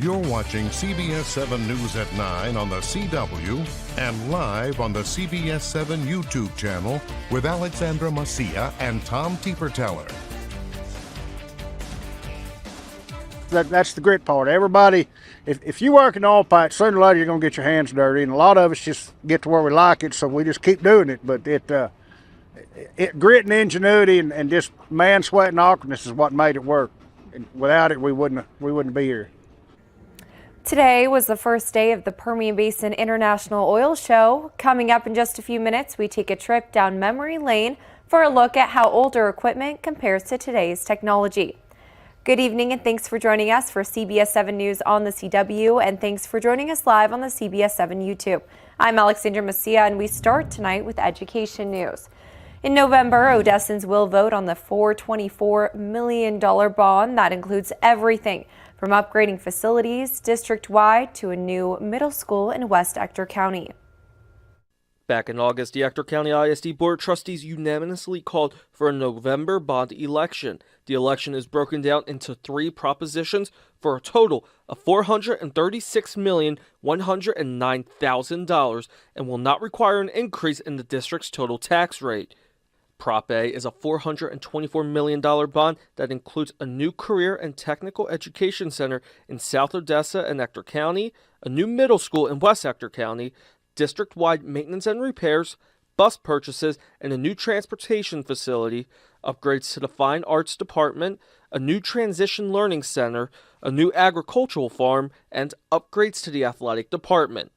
You're watching CBS7 News at 9 on the CW and live on the CBS7 YouTube channel with Alexandra, Macia, and Tom Teeper-Teller. That's the grit part. Everybody, if you work in oil patch, sooner or later you're going to get your hands dirty, and a lot of us just get to where we like it, so we just keep doing it. But grit and ingenuity and just man, sweat, and awkwardness is what made it work. And without it, we wouldn't be here. Today was the first day of the Permian Basin International Oil Show. Coming up in just a few minutes, we take a trip down memory lane for a look at how older equipment compares to today's technology. Good evening and thanks for joining us for CBS7 News on the CW, and thanks for joining us live on the CBS7 YouTube. I'm Alexandra, Macia, and we start tonight with education news. In November, Odessans will vote on the $424 million bond that includes everything from upgrading facilities district-wide to a new middle school in West Ector County. Back in August, the Ector County ISD Board of Trustees unanimously called for a November bond election. The election is broken down into three propositions for a total of $436,109,000 and will not require an increase in the district's total tax rate. Prop A is a $424 million bond that includes a new career and technical education center in South Odessa and Ector County, a new middle school in West Ector County, district-wide maintenance and repairs, bus purchases, and a new transportation facility, upgrades to the Fine Arts Department, a new transition learning center, a new agricultural farm, and upgrades to the athletic department.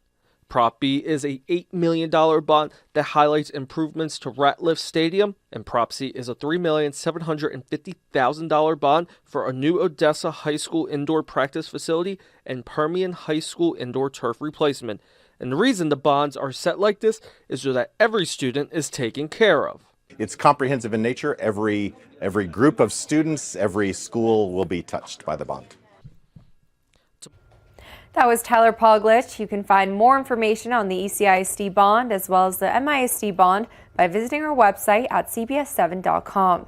Prop B is a $8 million bond that highlights improvements to Ratliff Stadium, and Prop C is a $3,750,000 bond for a new Odessa High School indoor practice facility and Permian High School indoor turf replacement. And the reason the bonds are set like this is so that every student is taken care of. It's comprehensive in nature. Every group of students, every school will be touched by the bond. That was Tyler Poglich. You can find more information on the ECISD bond as well as the MISD bond by visiting our website at cbs7.com.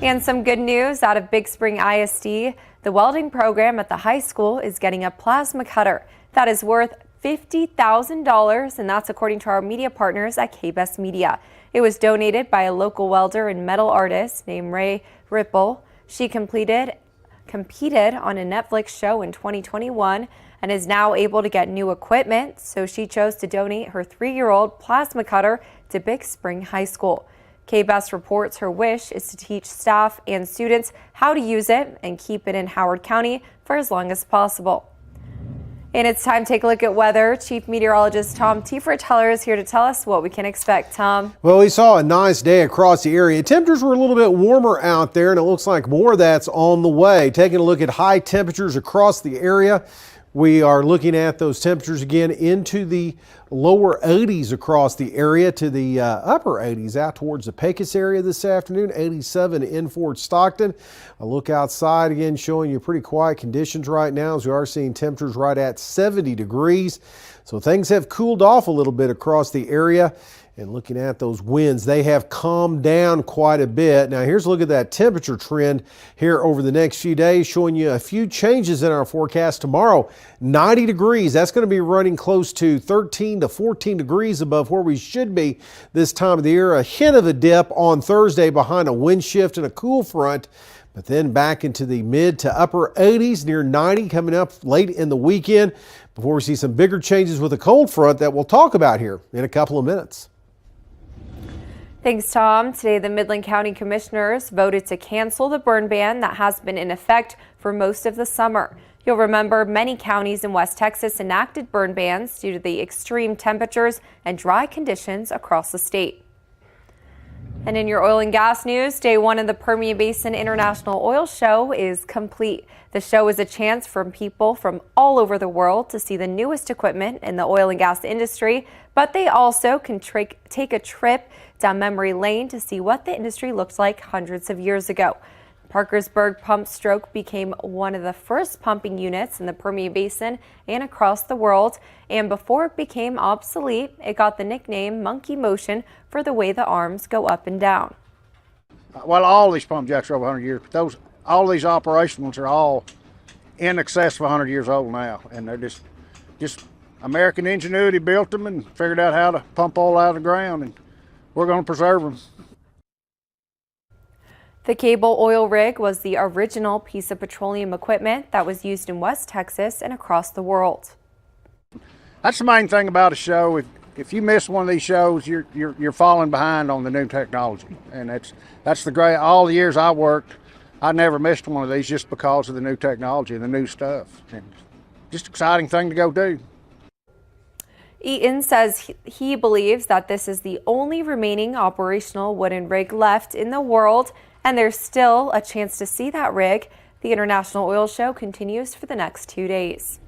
And some good news out of Big Spring ISD. The welding program at the high school is getting a plasma cutter that is worth $50,000, and that's according to our media partners at KBS Media. It was donated by a local welder and metal artist named Ray Ripple. She competed on a Netflix show in 2021 and is now able to get new equipment, so she chose to donate her 3-year-old plasma cutter to Big Spring High School. KBS reports her wish is to teach staff and students how to use it and keep it in Howard County for as long as possible. And it's time to take a look at weather. Chief Meteorologist Tom Teeper-Teller is here to tell us what we can expect. Tom? Well, we saw a nice day across the area. Temperatures were a little bit warmer out there, and it looks like more of that's on the way. Taking a look at high temperatures across the area, we are looking at those temperatures again into the lower 80s across the area to the upper 80s out towards the Pecos area this afternoon, 87 in Fort Stockton. A look outside again showing you pretty quiet conditions right now as we are seeing temperatures right at 70 degrees. So things have cooled off a little bit across the area. And looking at those winds, they have calmed down quite a bit. Now here's a look at that temperature trend here over the next few days, showing you a few changes in our forecast. Tomorrow, 90 degrees. That's going to be running close to 13 to 14 degrees above where we should be this time of the year. A hint of a dip on Thursday behind a wind shift and a cool front, but then back into the mid to upper 80s, near 90 coming up late in the weekend before we see some bigger changes with a cold front that we'll talk about here in a couple of minutes. Thanks, Tom. Today, the Midland County Commissioners voted to cancel the burn ban that has been in effect for most of the summer. You'll remember many counties in West Texas enacted burn bans due to the extreme temperatures and dry conditions across the state. And in your oil and gas news, day one of the Permian Basin International Oil Show is complete. The show is a chance for people from all over the world to see the newest equipment in the oil and gas industry, but they also can take a trip down memory lane to see what the industry looked like hundreds of years ago. Parkersburg Pump Stroke became one of the first pumping units in the Permian Basin and across the world, and before it became obsolete, it got the nickname Monkey Motion for the way the arms go up and down. Well, all these pump jacks are over 100 years, but all these operational ones are all in excess of 100 years old now, and they're just American ingenuity built them and figured out how to pump oil out of the ground, and we're going to preserve them. The cable oil rig was the original piece of petroleum equipment that was used in West Texas and across the world. That's the main thing about a show. If you miss one of these shows, you're falling behind on the new technology, and that's the great. All the years I worked, I never missed one of these just because of the new technology and the new stuff, and just an exciting thing to go do. Eaton says he believes that this is the only remaining operational wooden rig left in the world, and there's still a chance to see that rig. The International Oil Show continues for the next 2 days.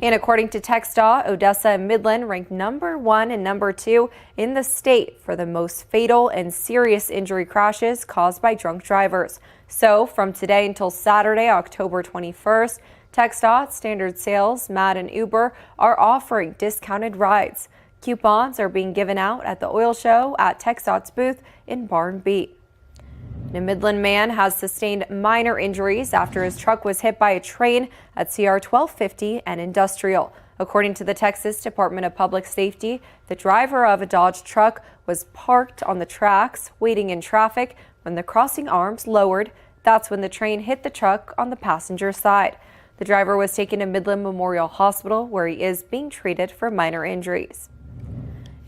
And according to TxDOT, Odessa and Midland ranked #1 and #2 in the state for the most fatal and serious injury crashes caused by drunk drivers. So from today until Saturday, October 21st, TxDOT, Standard Sales, MAD, and Uber are offering discounted rides. Coupons are being given out at the oil show at TxDOT's booth in Barn B. A Midland man has sustained minor injuries after his truck was hit by a train at CR 1250 and Industrial. According to the Texas Department of Public Safety, the driver of a Dodge truck was parked on the tracks, waiting in traffic when the crossing arms lowered. That's when the train hit the truck on the passenger side. The driver was taken to Midland Memorial Hospital, where he is being treated for minor injuries.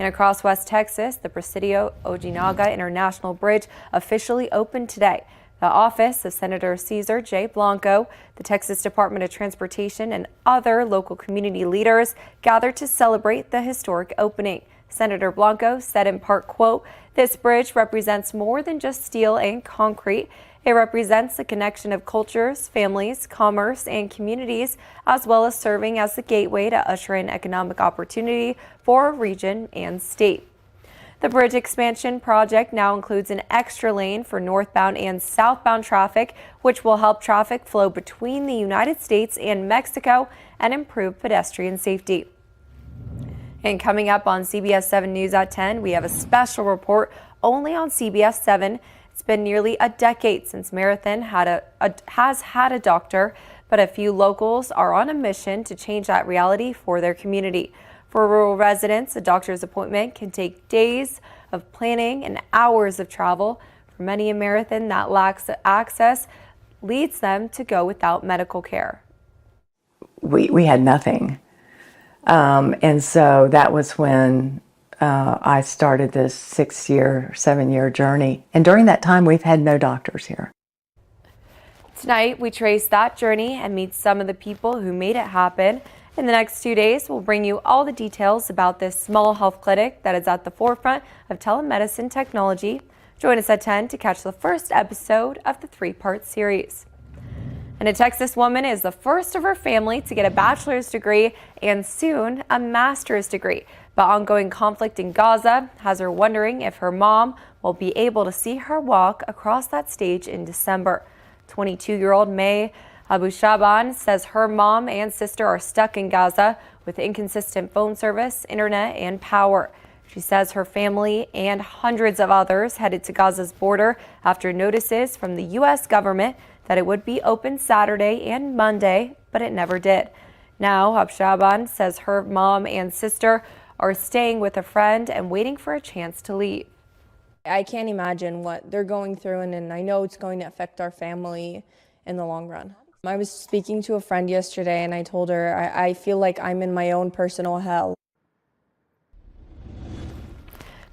And across West Texas, the Presidio Ojinaga International Bridge officially opened today. The office of Senator Cesar J. Blanco, the Texas Department of Transportation, and other local community leaders gathered to celebrate the historic opening. Senator Blanco said in part, quote, "This bridge represents more than just steel and concrete. It represents the connection of cultures, families, commerce, and communities, as well as serving as the gateway to usher in economic opportunity for our region and state." The bridge expansion project now includes an extra lane for northbound and southbound traffic, which will help traffic flow between the United States and Mexico and improve pedestrian safety. And coming up on CBS 7 News at 10, we have a special report only on CBS 7. It's been nearly a decade since Marathon has had a doctor, but a few locals are on a mission to change that reality for their community. For rural residents, a doctor's appointment can take days of planning and hours of travel. For many in Marathon, that lacks access leads them to go without medical care. We had nothing. And so that was when I started this 7-year journey. And during that time, we've had no doctors here. Tonight, we trace that journey and meet some of the people who made it happen. In the next 2 days, we'll bring you all the details about this small health clinic that is at the forefront of telemedicine technology. Join us at 10 to catch the first episode of the 3-part series. And a Texas woman is the first of her family to get a bachelor's degree and soon a master's degree. But ongoing conflict in Gaza has her wondering if her mom will be able to see her walk across that stage in December. 22-year-old May Abu Shaban says her mom and sister are stuck in Gaza with inconsistent phone service, internet, and power. She says her family and hundreds of others headed to Gaza's border after notices from the U.S. government that it would be open Saturday and Monday, but it never did. Now, Abshaban says her mom and sister are staying with a friend and waiting for a chance to leave. I can't imagine what they're going through, and I know it's going to affect our family in the long run. I was speaking to a friend yesterday, and I told her I feel like I'm in my own personal hell.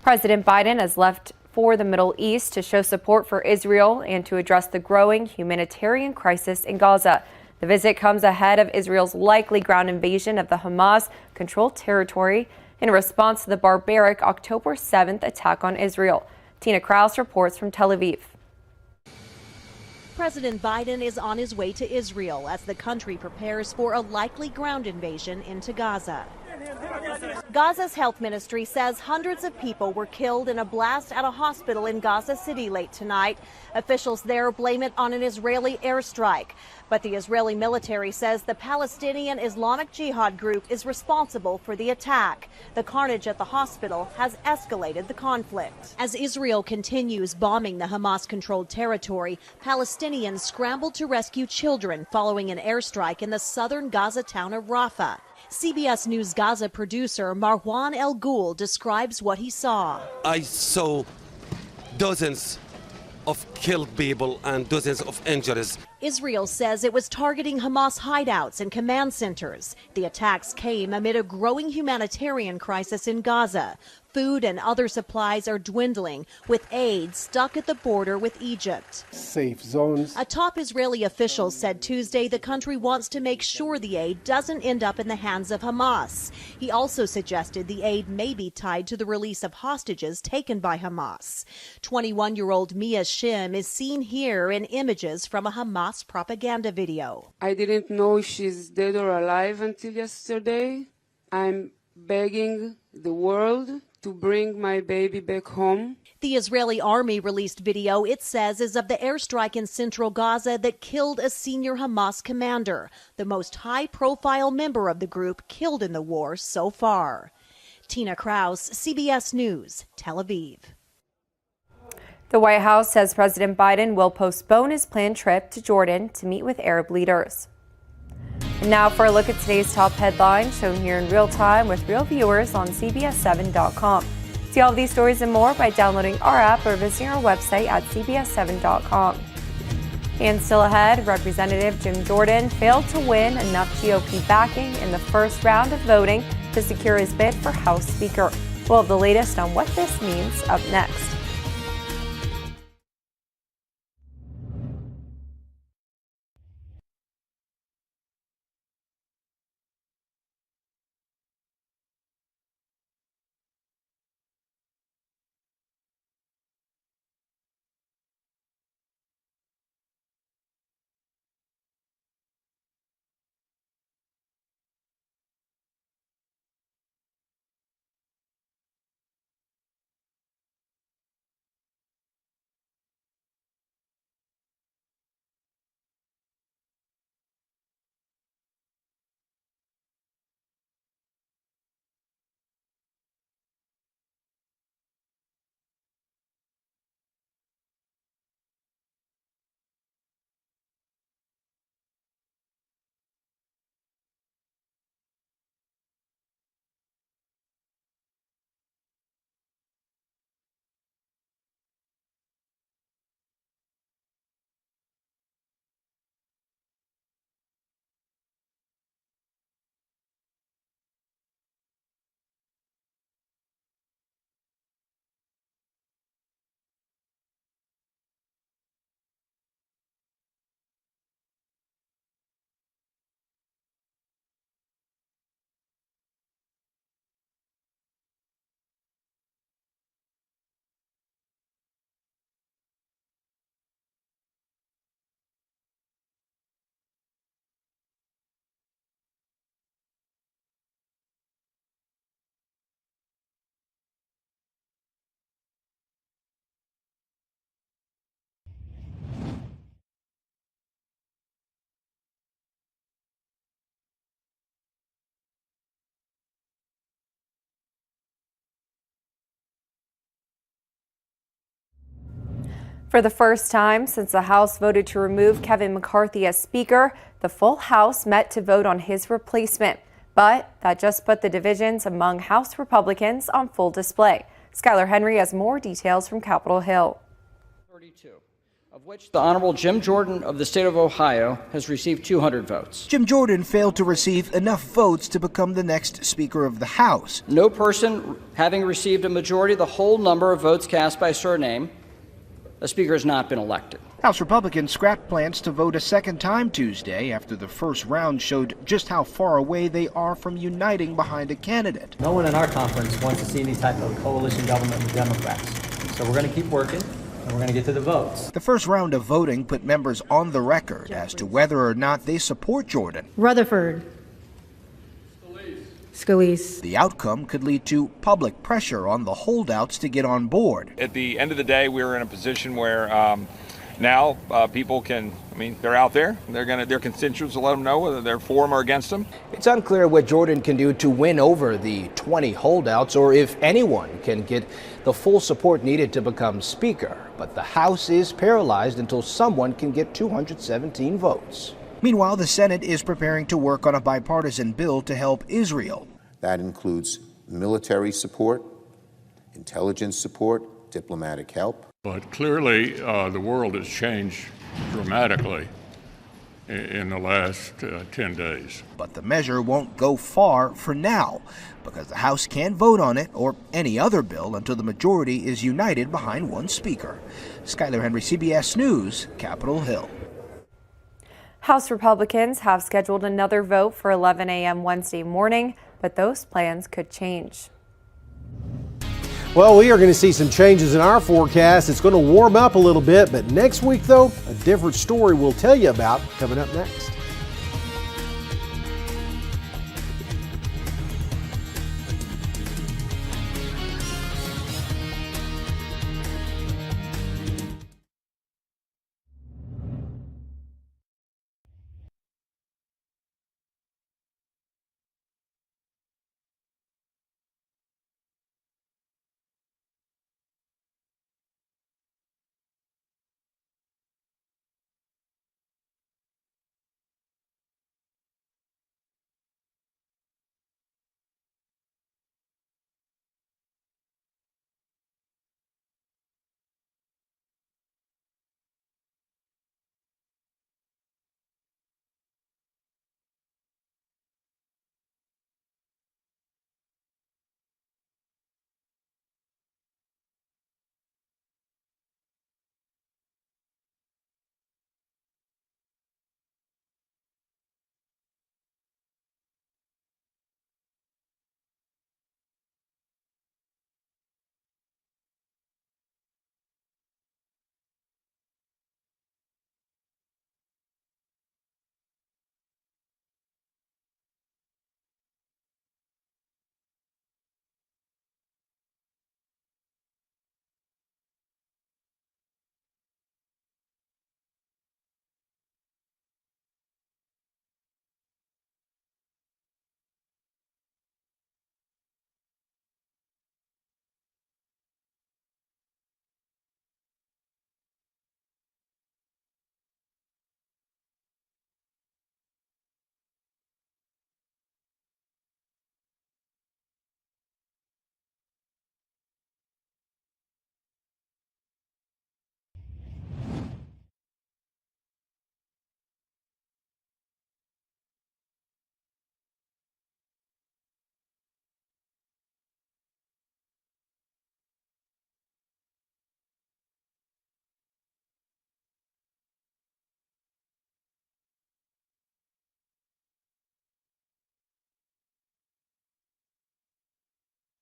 President Biden has left for the Middle East to show support for Israel and to address the growing humanitarian crisis in Gaza. The visit comes ahead of Israel's likely ground invasion of the Hamas-controlled territory in response to the barbaric October 7th attack on Israel. Tina Kraus reports from Tel Aviv. President Biden is on his way to Israel as the country prepares for a likely ground invasion into Gaza. Gaza's health ministry says hundreds of people were killed in a blast at a hospital in Gaza City late tonight. Officials there blame it on an Israeli airstrike. But the Israeli military says the Palestinian Islamic Jihad group is responsible for the attack. The carnage at the hospital has escalated the conflict. As Israel continues bombing the Hamas-controlled territory, Palestinians scrambled to rescue children following an airstrike in the southern Gaza town of Rafah. CBS News Gaza producer Marwan El Ghul describes what he saw. I saw dozens of killed people and dozens of injuries. Israel says it was targeting Hamas hideouts and command centers. The attacks came amid a growing humanitarian crisis in Gaza. Food and other supplies are dwindling, with aid stuck at the border with Egypt. Safe zones. A top Israeli official said Tuesday the country wants to make sure the aid doesn't end up in the hands of Hamas. He also suggested the aid may be tied to the release of hostages taken by Hamas. 21-year-old Mia Shim is seen here in images from a Hamas propaganda video. I didn't know if she's dead or alive until yesterday. I'm begging the world to bring my baby back home. The Israeli army released video it says is of the airstrike in central Gaza that killed a senior Hamas commander, the most high-profile member of the group killed in the war so far. Tina Kraus, CBS News, Tel Aviv. The White House says President Biden will postpone his planned trip to Jordan to meet with Arab leaders. And now for a look at today's top headlines, shown here in real time with real viewers on CBS7.com. See all of these stories and more by downloading our app or visiting our website at CBS7.com. And still ahead, Representative Jim Jordan failed to win enough GOP backing in the first round of voting to secure his bid for House Speaker. We'll have the latest on what this means up next. For the first time since the House voted to remove Kevin McCarthy as Speaker, the full House met to vote on his replacement. But that just put the divisions among House Republicans on full display. Skylar Henry has more details from Capitol Hill. 32, of which the Honorable Jim Jordan of the state of Ohio has received 200 votes. Jim Jordan failed to receive enough votes to become the next Speaker of the House. No person having received a majority of the whole number of votes cast by surname, the Speaker has not been elected. House Republicans scrapped plans to vote a second time Tuesday after the first round showed just how far away they are from uniting behind a candidate. No one in our conference wants to see any type of coalition government with Democrats. So we're going to keep working, and we're going to get to the votes. The first round of voting put members on the record as to whether or not they support Jordan. Rutherford. Scalise. The outcome could lead to public pressure on the holdouts to get on board. At the end of the day, we're in a position where now people can, they're out there. Their constituents will let them know whether they're for them or against them. It's unclear what Jordan can do to win over the 20 holdouts or if anyone can get the full support needed to become Speaker. But the House is paralyzed until someone can get 217 votes. Meanwhile, the Senate is preparing to work on a bipartisan bill to help Israel. That includes military support, intelligence support, diplomatic help. But clearly, the world has changed dramatically in the last 10 days. But the measure won't go far for now, because the House can't vote on it or any other bill until the majority is united behind one speaker. Skyler Henry, CBS News, Capitol Hill. House Republicans have scheduled another vote for 11 a.m. Wednesday morning, but those plans could change. Well, we are going to see some changes in our forecast. It's going to warm up a little bit, but next week, though, a different story we'll tell you about coming up next.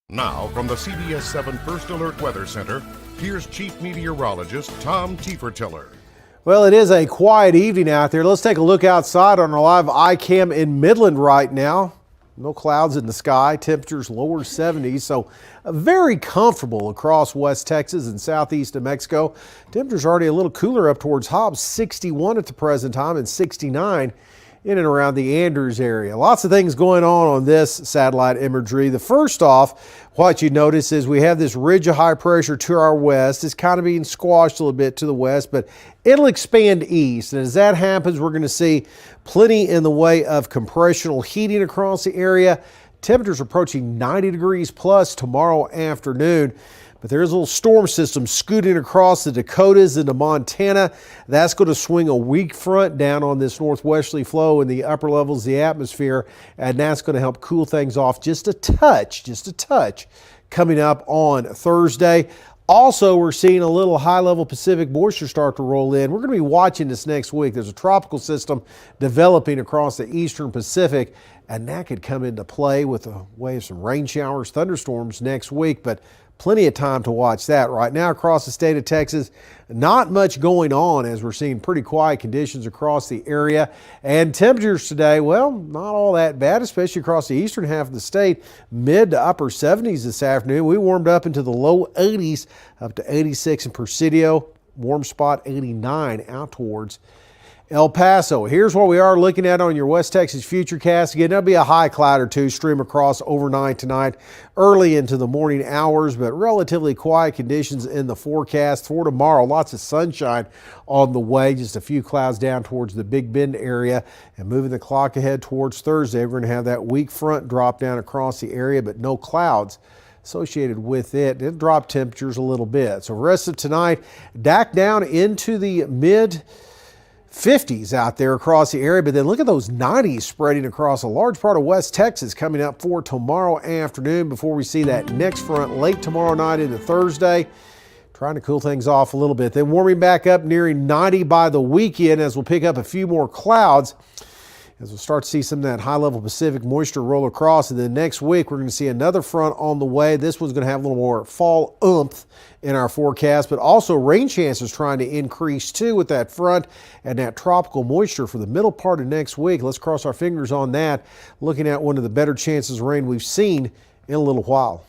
Now, from the CBS7 First Alert Weather Center, here's Chief Meteorologist Tom Tiefertiller. Well, it is a quiet evening out there. Let's take a look outside on our live iCam in Midland right now. No clouds in the sky, temperatures lower 70s, so very comfortable across West Texas and southeast New Mexico. Temperatures already a little cooler up towards Hobbs, 61 at the present time and 69 in and around the Andrews area. Lots of things going on this satellite imagery. The first off, what you notice is we have this ridge of high pressure to our west. It's kind of being squashed a little bit to the west, but it'll expand east. And as that happens, we're going to see plenty in the way of compressional heating across the area. Temperatures approaching 90 degrees plus tomorrow afternoon. But there's a little storm system scooting across the Dakotas into Montana. That's going to swing a weak front down on this northwesterly flow in the upper levels of the atmosphere, and that's going to help cool things off just a touch coming up on Thursday. Also, we're seeing a little high-level Pacific moisture start to roll in. We're going to be watching this next week. There's a tropical system developing across the eastern Pacific, and that could come into play with a way of some rain showers, thunderstorms next week. But Plenty of time to watch that. Right now across the state of Texas, not much going on as we're seeing pretty quiet conditions across the area. And temperatures today, well, not all that bad, especially across the eastern half of the state. Mid to upper 70s this afternoon. We warmed up into the low 80s, up to 86 in Presidio. Warm spot 89 out towards El Paso. Here's what we are looking at on your West Texas Futurecast. Again, there'll be a high cloud or two stream across overnight tonight, early into the morning hours, but relatively quiet conditions in the forecast for tomorrow. Lots of sunshine on the way, just a few clouds down towards the Big Bend area. And moving the clock ahead towards Thursday, we're going to have that weak front drop down across the area, but no clouds associated with it. It'll drop temperatures a little bit. So the rest of tonight, back down into the mid 50s out there across the area, but then look at those 90s spreading across a large part of West Texas coming up for tomorrow afternoon before we see that next front late tomorrow night into Thursday. Trying to cool things off a little bit. Then warming back up nearing 90 by the weekend as we'll pick up a few more clouds as we'll start to see some of that high-level Pacific moisture roll across. And then next week, we're going to see another front on the way. This one's going to have a little more fall oomph in our forecast, but also rain chances trying to increase too with that front and that tropical moisture for the middle part of next week. Let's cross our fingers on that. Looking at one of the better chances of rain we've seen in a little while.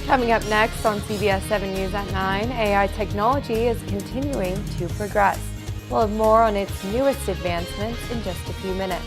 Coming up next on CBS7 News at 9, AI technology is continuing to progress. We'll have more on its newest advancements in just a few minutes.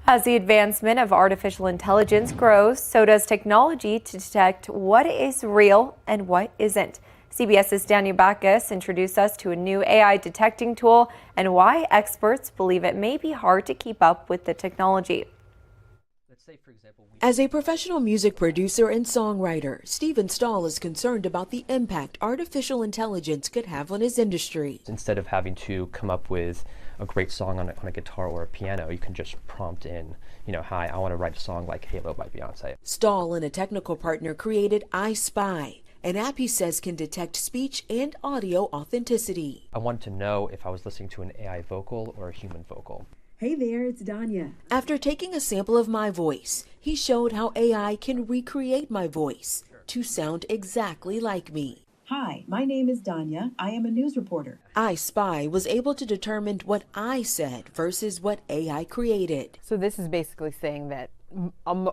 As the advancement of artificial intelligence grows, so does technology to detect what is real and what isn't. CBS's Daniel Backus introduced us to a new AI detecting tool and why experts believe it may be hard to keep up with the technology. As a professional music producer and songwriter, Steven Stahl is concerned about the impact artificial intelligence could have on his industry. Instead of having to come up with a great song on a guitar or a piano, you can just prompt in, hi, I want to write a song like Halo by Beyonce. Stahl and a technical partner created I Spy, an app he says can detect speech and audio authenticity. I wanted to know if I was listening to an AI vocal or a human vocal. Hey there, it's Danya. After taking a sample of my voice, he showed how AI can recreate my voice to sound exactly like me. Hi, my name is Danya. I am a news reporter. iSpy was able to determine what I said versus what AI created. So this is basically saying that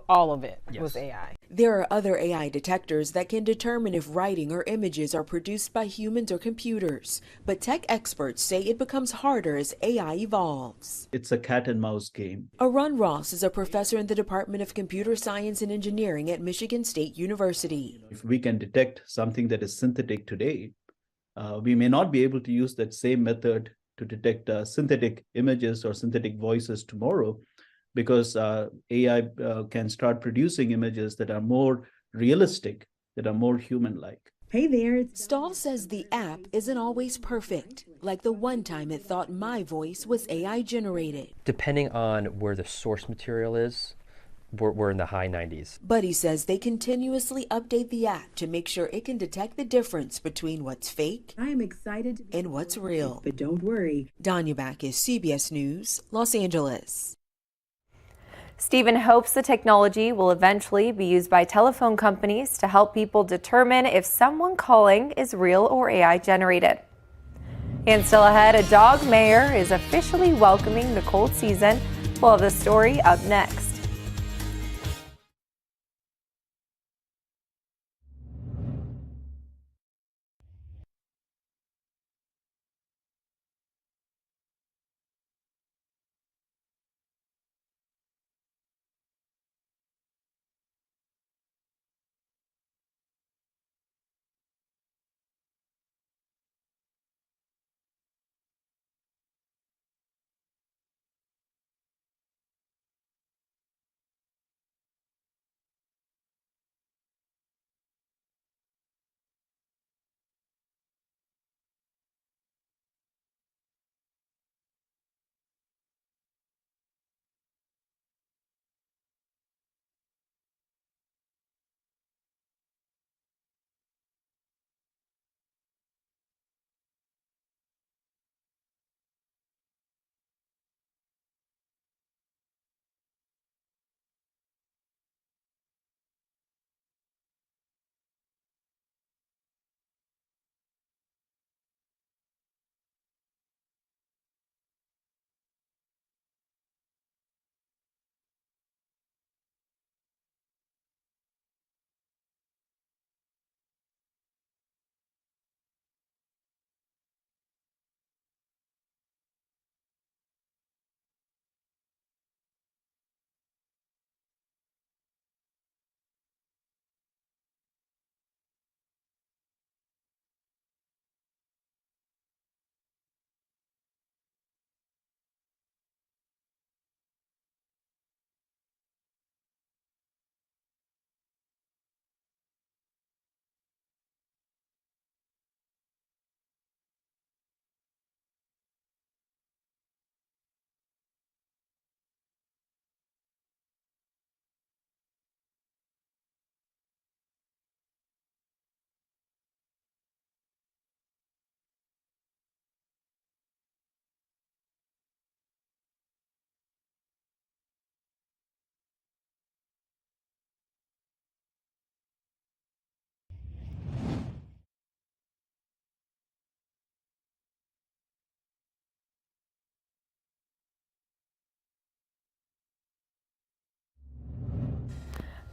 all of it was AI. There are other AI detectors that can determine if writing or images are produced by humans or computers, but tech experts say it becomes harder as AI evolves. It's a cat and mouse game. Arun Ross is a professor in the Department of Computer Science and Engineering at Michigan State University. If we can detect something that is synthetic today, we may not be able to use that same method to detect synthetic images or synthetic voices tomorrow, because AI can start producing images that are more realistic, that are more human-like. Hey there. Stahl says the app isn't always perfect, like the one time it thought my voice was AI generated. Depending on where the source material is, we're in the high 90s. But he says they continuously update the app to make sure it can detect the difference between what's fake I am excited and what's real. But don't worry. Danya Backus, CBS News, Los Angeles. Stephen hopes the technology will eventually be used by telephone companies to help people determine if someone calling is real or AI generated. And still ahead, a dog mayor is officially welcoming the cold season. We'll have the story up next.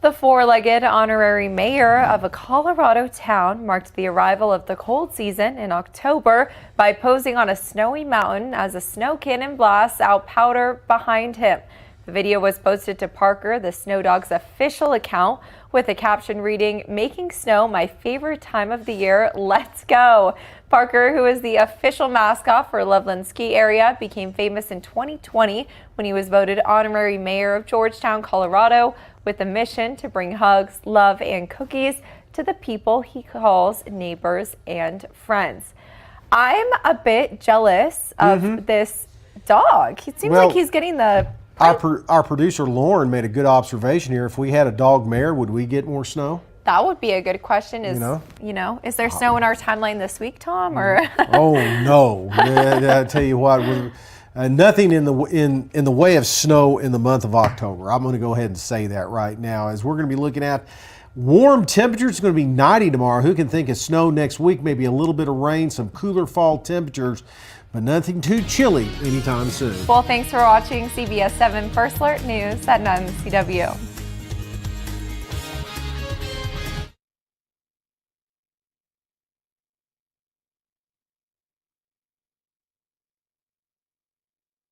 The four-legged honorary mayor of a Colorado town marked the arrival of the cold season in October by posing on a snowy mountain as a snow cannon blasts out powder behind him. The video was posted to Parker, the Snow Dog's official account, with a caption reading, "Making snow my favorite time of the year, let's go." Parker, who is the official mascot for Loveland Ski Area, became famous in 2020 when he was voted honorary mayor of Georgetown, Colorado, with a mission to bring hugs, love, and cookies to the people he calls neighbors and friends. I'm a bit jealous of this dog. It seems like he's getting the... Our producer Lauren made a good observation here. If we had a dog mayor, would we get more snow? That would be a good question. Is is there snow in our timeline this week, Tom? Or oh no! I tell you what, nothing in the way of snow in the month of October. I'm going to go ahead and say that right now, as we're going to be looking at warm temperatures. It's going to be 90 tomorrow. Who can think of snow next week? Maybe a little bit of rain, some cooler fall temperatures, but nothing too chilly anytime soon. Well, thanks for watching CBS 7 First Alert News at 9 on the CW.